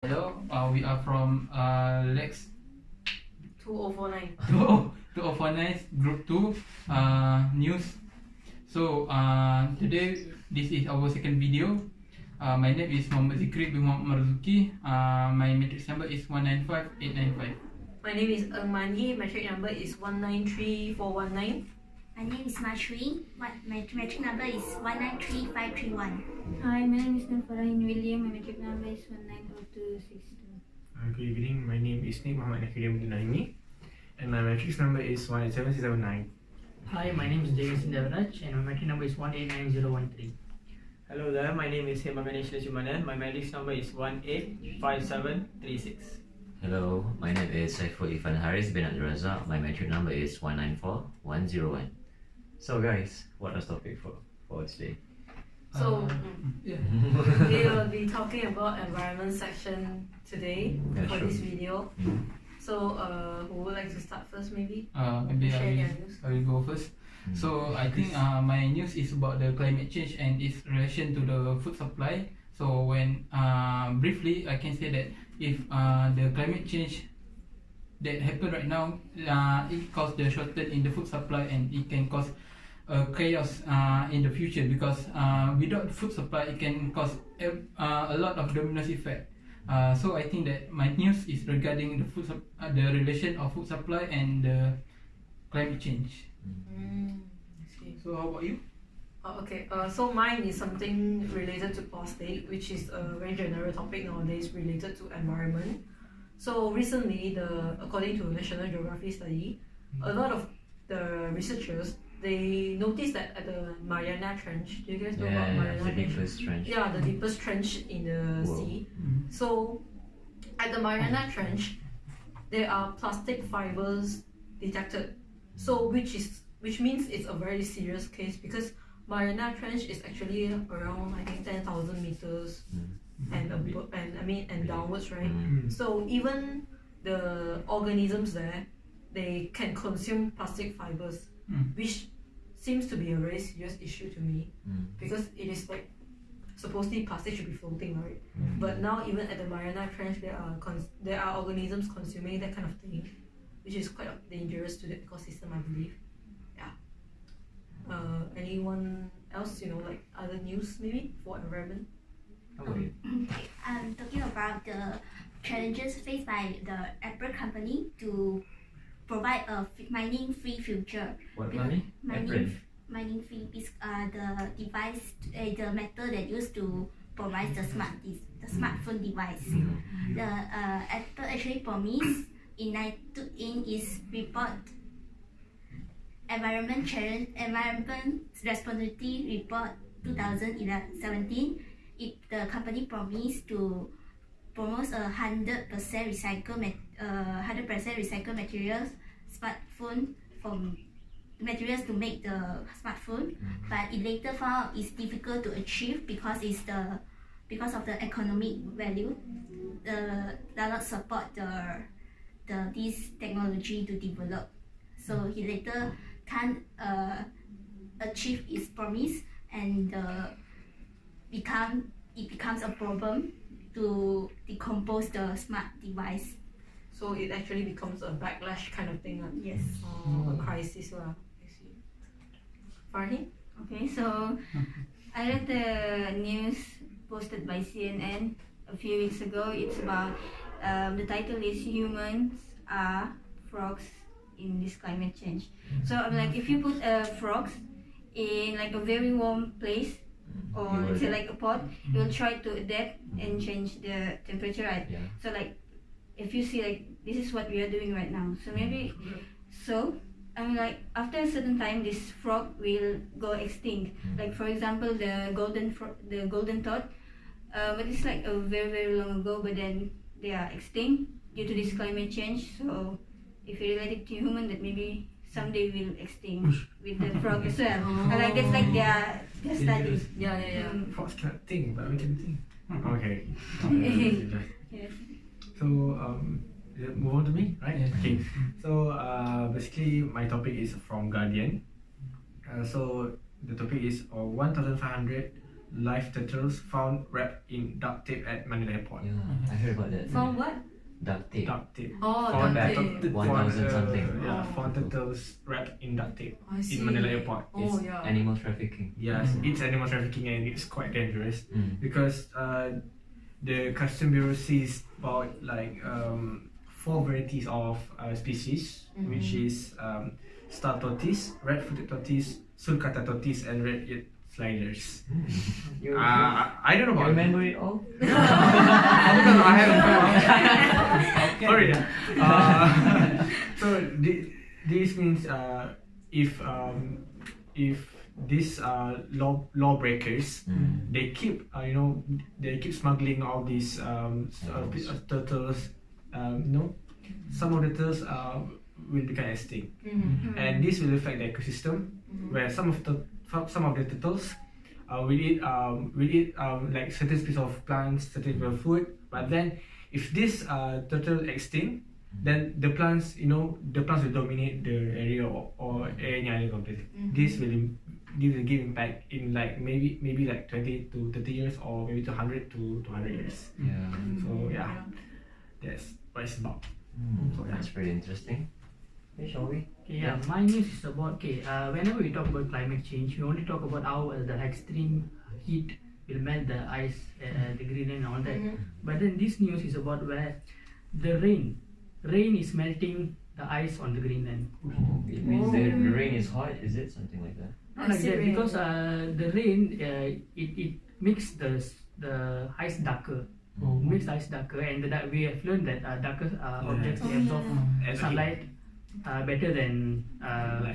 Hello, we are from Lex 2049. 2049 Group 2 News. So today this is our second video. My name is Muhammad Zikri bin Muhammad Marzuki. My matrix number is 195895. My name is Eng Mani. Metric number is 193419. My name is Mashui. My metric number is 193531. Hi, my name is Nurfarahin William. My metric number is 190262. Good evening, my name is Nick Muhammad Nakhidim Naimi and my matrix number is 187679. Hi, my name is James Devaraj and my matrix number is 189013. Hello there, my name is Hema Ganesh Lechumanan. My matrix number is 185736. Hello, my name is Saiful Ifan Haris bin Abdul Razak. My matric number is 194101. So guys, what is topic for today? So Yeah. we will be talking about environment section today Yeah, for sure. this video. Mm. So who would like to start first maybe? Maybe Share your news. I will go first. So I think my news is about the climate change and its relation to the food supply. So when briefly I can say that if the climate change that happen right now, it cause the shortage in the food supply and it can cause chaos in the future, because without food supply it can cause a lot of domino effect. So I think that my news is regarding the relation of food supply and the climate change. I see. So how about you? Okay. So mine is something related to plastic, which is a very general topic nowadays related to environment. So recently, according to National Geography study, a lot of the researchers, they noticed that at the Mariana Trench, do you guys know about Mariana the Trench? deepest trench. Yeah, the deepest trench in the World. sea. So at the Mariana Trench, there are plastic fibers detected. So which means it's a very serious case, because Mariana Trench is actually around, I think, 10,000 meters and downwards, right? So even the organisms there, they can consume plastic fibers, which seems to be a very serious issue to me, because it is like supposedly plastic should be floating, right? But now even at the Mariana Trench, there are organisms consuming that kind of thing, which is quite dangerous to the ecosystem, I believe. Yeah. Anyone else, like other news maybe for environment? How about you? I'm talking about the challenges faced by the Apple company to provide a mining-free future. What Because money? Apple. Mining free is the device, the method that used to provide the smartphone device. The Apple actually promised in its report, Environment Responsibility Report 2017, the company promised to promote 100% recycled materials smartphone from materials to make the smartphone, but it later found out it's difficult to achieve because of the economic value. Does not support this technology to develop. So he later can't achieve its promise, and it becomes a problem to decompose the smart device. So it actually becomes a backlash kind of thing. Yes. A crisis. I see. Farhi? Okay, so I read the news posted by CNN a few weeks ago. It's about the title is "Humans Are Frogs in this Climate Change." So I'm like, if you put frogs in like a very warm place, or let's say like a pot, it will try to adapt and change the temperature, right? Yeah. So like, if you see like this is what we are doing right now, so maybe like after a certain time this frog will go extinct. Like for example the golden toad, but it's like a very very long ago, but then they are extinct due to this climate change. So if you relate it to human, that maybe someday will extinct with the frog as well. Like that's like their study. Yeah. Frogs cannot think, but we can think. Okay. Yes. So move on to me, right? Yeah. Okay. So basically my topic is from Guardian. So the topic is 1,500 live turtles found wrapped in duct tape at Manila Airport. Yeah, I heard about that. From what? Duct tape. Duct tape. Oh, Found duct duct tape. 1,000 something. Yeah, Oh. 4 turtles wrapped in duct tape I see. in Manila Airport. Oh, It's yeah. animal trafficking. Yes, it's animal trafficking and it's quite dangerous Mm. because the Custom Bureau sees about 4 varieties of species, which is star tortoise, red-footed tortoise, sulcata tortoise, and red-eared sliders. You, I don't know you about remember it all? No, I haven't. Sorry. So this means if these lawbreakers they keep they keep smuggling all these turtles, some of the turtles will become extinct, and this will affect the ecosystem where some of the turtles will eat like certain species of plants, certain species of food. But then, if this turtle extinct, then the plants will dominate the area or any other completely. This will give impact in maybe 20 to 30 years or maybe to 100 to 200 years. Yeah. So yeah, that's what it's about. So, yeah. That's pretty interesting. Okay, shall we? Okay, yeah, my news is about whenever we talk about climate change, we only talk about how the extreme heat will melt the ice, the Greenland and all that. But then this news is about where the rain is melting the ice on the Greenland. It means the rain is hot, is it? Something like that? Not like that, because the rain it makes the ice darker. Makes the ice darker, and we have learned that darker objects they absorb sunlight better than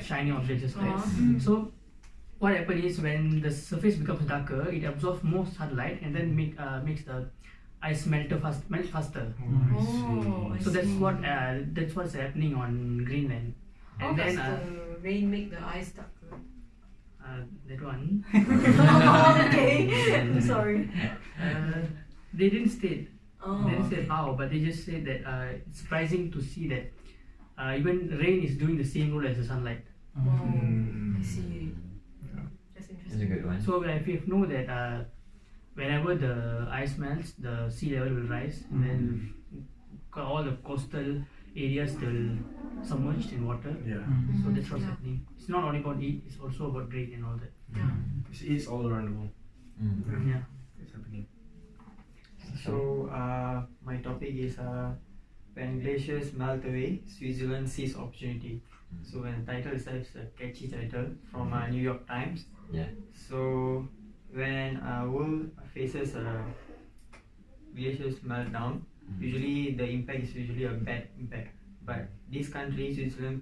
shiny objects just like. So what happens is when the surface becomes darker, it absorbs more sunlight and then makes the ice melt faster. So that's what's happening on Greenland. How And does then the rain make the ice darker? that one Okay, sorry. they didn't state Oh. they didn't say how, but they just said that it's surprising to see that even rain is doing the same role as the sunlight. Wow, I see. That's That's a interesting. good one. So if you know that whenever the ice melts, the sea level will rise, and then all the coastal areas will submerged in water. Yeah, So that's what's Yeah. happening. It's not only about heat; it's also about rain and all that. it's all around the world. Yeah. It's happening. So my topic is when glaciers melt away, Switzerland sees opportunity. So when the title itself is a catchy title from New York Times. Yeah. So when world faces glaciers melt down, usually the impact is usually a bad impact. But this country, Switzerland,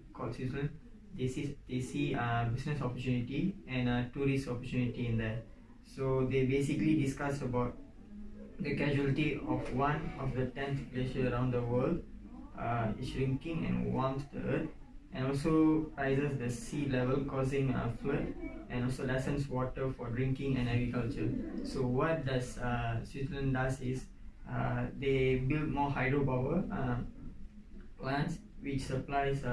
they see business opportunity and tourist opportunity in there. So they basically discuss about the casualty of one of the 10th glacier around the world is shrinking and warms the earth, and also rises the sea level, causing a flood, and also lessens water for drinking and agriculture. So what does Switzerland does is they build more hydropower plants which supplies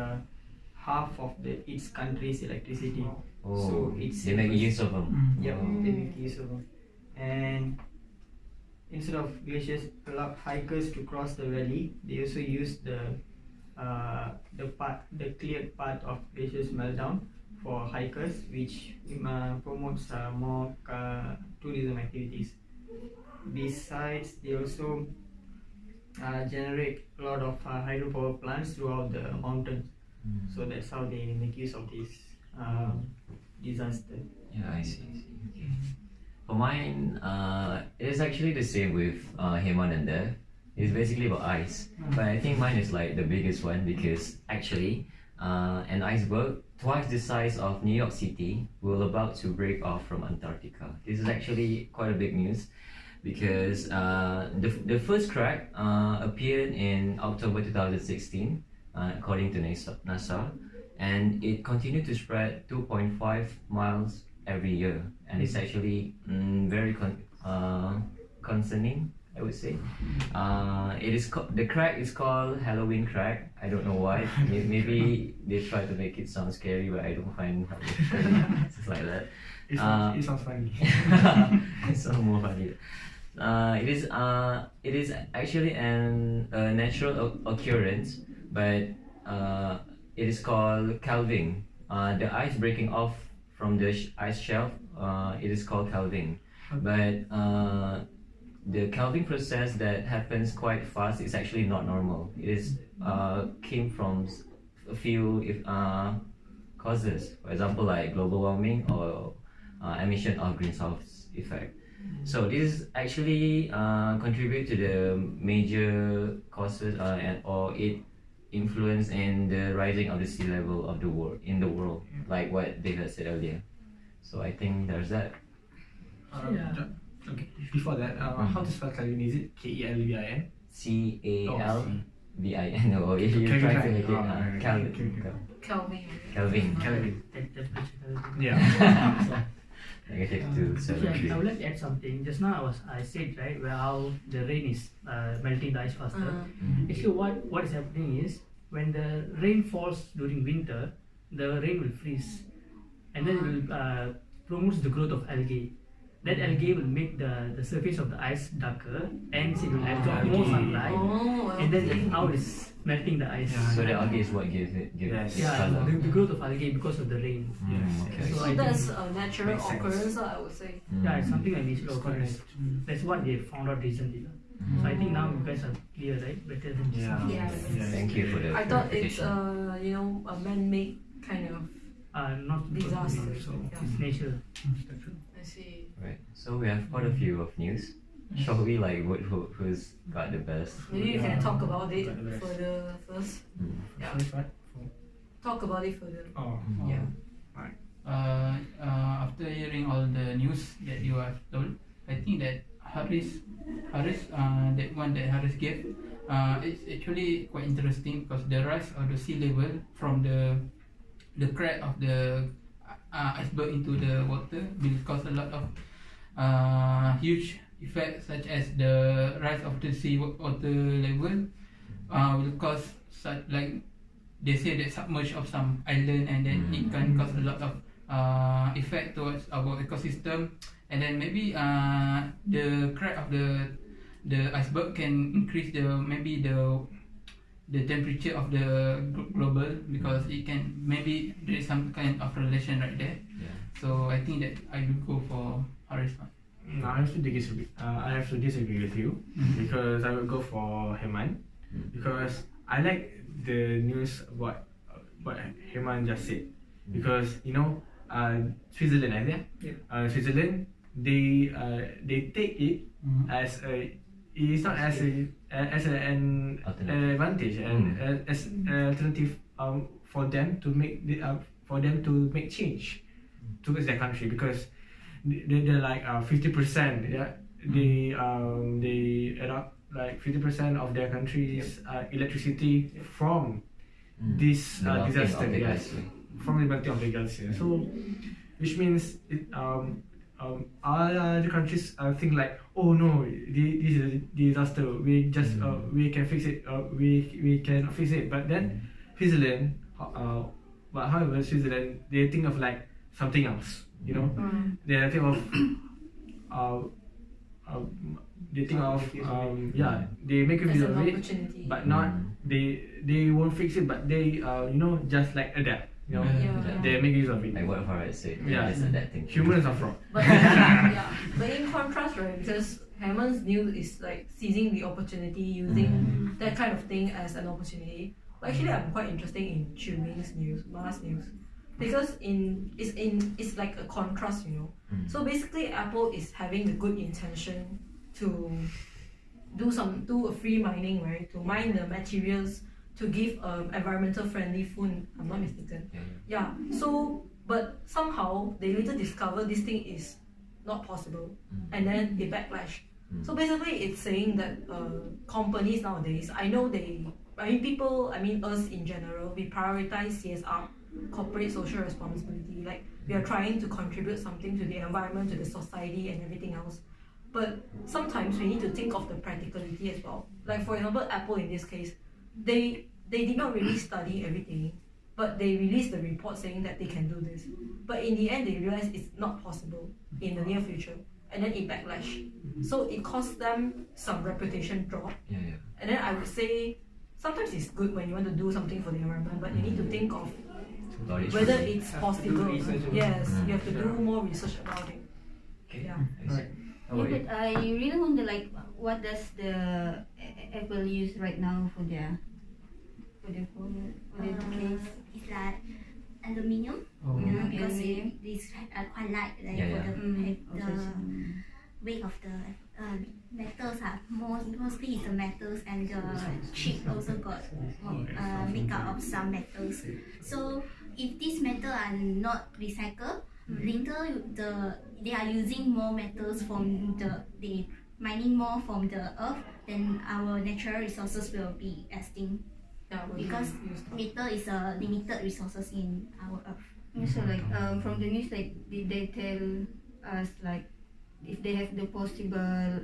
half of its country's electricity. Oh, So it's they make use of them. Yep, Oh. they make use of them. And instead of glaciers allow hikers to cross the valley, they also use the cleared part of glaciers meltdown for hikers, which promotes more tourism activities. Besides, they also generate a lot of hydropower plants throughout the mountains. So that's how they make use of this disaster. Yeah, I see. Okay. For mine, it is actually the same with Heman and Dev. It's basically about ice. But I think mine is like the biggest one because actually, an iceberg twice the size of New York City will about to break off from Antarctica. This is actually quite a big news because the first crack appeared in October 2016, according to NASA, and it continued to spread 2.5 miles every year, and it's actually very concerning, I would say. It is the crack is called Halloween crack. I don't know why. Maybe they try to make it sound scary, but I don't find how it's like that. It sounds funny. It's so more funny. It is actually a natural occurrence, but it is called calving. The ice breaking off from the ice shelf. It is called calving, but the calving process that happens quite fast is actually not normal. It is came from a few causes. For example, like global warming or emission of greenhouse effect. So this actually contribute to the major causes or it influence in the rising of the sea level of the world in the world, like what David said earlier. So I think there's that. Yeah. Okay. Before that, how to spell Calvin? Is it Kelvin? CALVIN. Or if you Kelvin, try to make it right. Calvin. Calvin. Calvin. Kelvin. Temperature. Yeah. Negative 2, 7, Yeah, 3. I would like to add something. Just now I said right where how the rain is melting the ice faster. Actually, what is happening is when the rain falls during winter, the rain will freeze, and then it will promotes the growth of algae. That algae will make the surface of the ice darker, and it will absorb more sunlight, and then that's how it's melting the ice. Yeah. So the algae is what gives Yes. its Yeah, color. the growth of algae because of the rain. Okay. So I So think- that's a natural Makes sense. occurrence, I would say. Yeah, it's something like natural It's quite occurrence. That's what they found out recently. So I think now you guys are clear, right? Better than just Yeah. Yes. Thank you for the I thought it's clarification. a man-made kind of. not Disaster, So yeah. it's nature. I see. Right. So we have quite a few of news. Shall we like vote who's got the best? Maybe you can Yeah. talk about it Got the best. further first. Mm. Yeah. First what? Talk about it further. Oh. Yeah. After hearing all the news that you have told, I think that Haris, that one that Haris gave, it's actually quite interesting because the rise of the sea level from the crack of the iceberg into the water will cause a lot of huge effects, such as the rise of the sea water level will cause such like they say that submerge of some island, and then it can cause a lot of effect towards our ecosystem, and then maybe the crack of the iceberg can increase the temperature of the global, because it can maybe there is some kind of relation right there. Yeah. So I think that I will go for Haris one. No, I have to disagree. I have to disagree with you because I will go for Heman because I like the news what Heman just said, because Switzerland, I think. Yeah. Switzerland, they take it as a, it's not as an Alternative. advantage and as an alternative for them to make change towards their country, because they're like 50%. Yeah, they adopt like 50% of their country's electricity from this The melting of disaster. the Yes, glacier. from the melting of the glacier. So, which means other countries think like, oh no, this is a disaster. We just we can fix it. We can fix it. But then Switzerland, but however Switzerland, they think of like something else. You know, they think of they think of they make a As use an of it, opportunity. but not they won't fix it, but they just like adapt. Yeah. They make use of it. Like what Farad said, Yeah. just adapting. Humans are fraud. But but in contrast, right, because Hammond's news is like seizing the opportunity, using that kind of thing as an opportunity. But actually, I'm quite interested in Chuming's news, Ma's news, because it's like a contrast, So basically, Apple is having the good intention to do a free mining, right? To mine the materials to give environmental friendly food. I'm not mistaken. Yeah. So, but somehow they later discover this thing is not possible, and then they backlash. So basically, it's saying that companies nowadays, people, us in general, we prioritize CSR, corporate social responsibility. Like we are trying to contribute something to the environment, to the society, and everything else. But sometimes we need to think of the practicality as well. Like for example, Apple in this case, they did not really study everything, but they released the report saying that they can do this. But in the end, they realized it's not possible in the near future, and then it backlash. So it cost them some reputation drop. Yeah, yeah. And then I would say sometimes it's good when you want to do something for the environment, but you need to think of whether it's possible. Yes, you have to do more research about it. Okay. Yeah. I see. How about you? But I really wonder, like, what does the Apple use right now for their case? It's like aluminium, Oh. because it's quite light, like Yeah, for yeah. the weight of the metals are mostly it's the metals, and the chip also got make up of some metals. So if these metals are not recycled, later they are using more metals from they mining more from the earth, then our natural resources will be extinct. Yeah, we'll Because use that. metal is a limited resources in our earth. So like from the news, like did they tell us like if they have the possible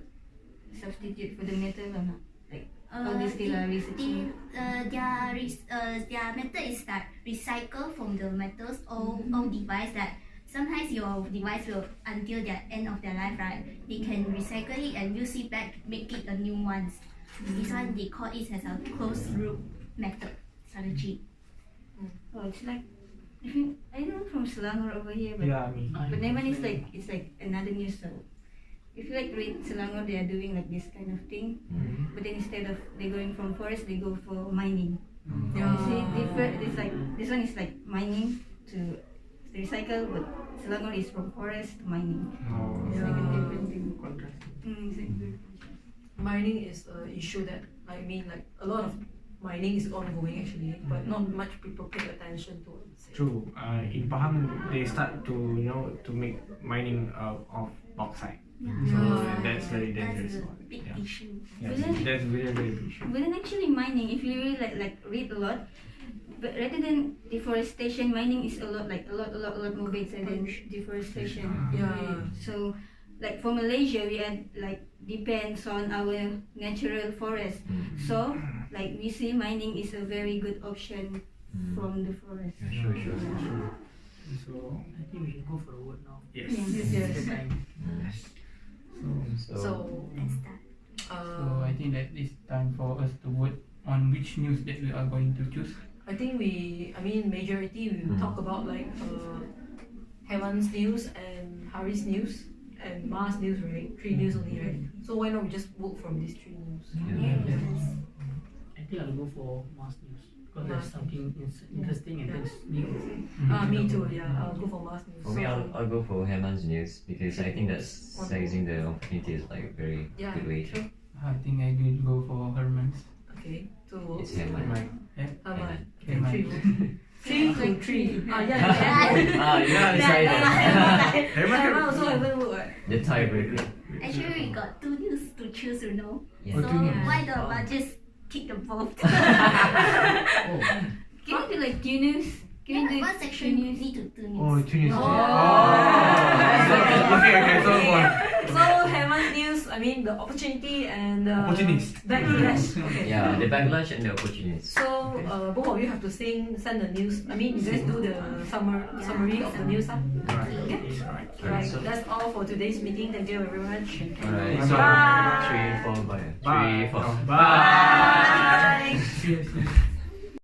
substitute for the metal or not? Like all they still are researching. Their method is that recycle from the metals all device that sometimes your device will until the end of their life, right? They can recycle it and use it back, make it a new ones. This one they call it as a closed loop method strategy. Oh, it's like I don't know from Selangor over here, but Yeah, me. but Neman is like it's like another news. So if you like read Selangor, they are doing like this kind of thing, but then instead of they going from forest, they go for mining. Yeah. You see, different. It's like this one is like mining to recycle, but Selangor is from forest to mining. Oh. It's like a different thing. Contrast. It's like very Mining is an issue that I mean, like a lot of mining is ongoing actually, but not much people pay attention to it. True. In Pahang, they start to to make mining of bauxite. So that's very dangerous. That's a big Yeah. issue. Yes, that's very very big issue. But then actually mining, if you really like read a lot, but rather than deforestation, mining is a lot more better than deforestation. Yeah. So like for Malaysia, we are like depends on our natural forest. So like we see mining is a very good option from the forest. Yeah, sure. So I think we should go for a vote now. yes. Yes. It's the time. So And start. So I think that it's time for us to vote on which news that we are going to choose. I think majority we will talk about like Heaven's news and Hari's news and Mars news, right? 3 news only, right? So why not we just vote from these 3 news? I think I'll go for Mars News because there's Mars. something interesting and that's new. Me too, yeah. I'll go for Mars news. for me, I'll go for Herman's News because I think that's seizing the opportunity is like a very Yeah, good way. sure. I think I will go for Herman's. Okay, 2 votes. It's Herman. Herman. Herman. 3 votes. 3 to 3. Yeah. Yeah, decided. Herman also haven't voted, right? The tiebreaker. Actually, we got 2 news to choose, Yeah. So why don't I just kick them both? Can we do like 2 news? Can we do One section news? need to 2 news. Oh, Tunis. Oh. Okay. So So Herman's news, the opportunity and Opportunist. backlash. Okay. Yeah, the backlash and the opportunities. So both of you have to send the news. You guys do the summary of the news. Right. Okay. Right. Right. That's all for today's meeting. Thank you very much. Alright, so Bye. 3, 4, bye. Bye. 3, 4. Bye. Bye. See you.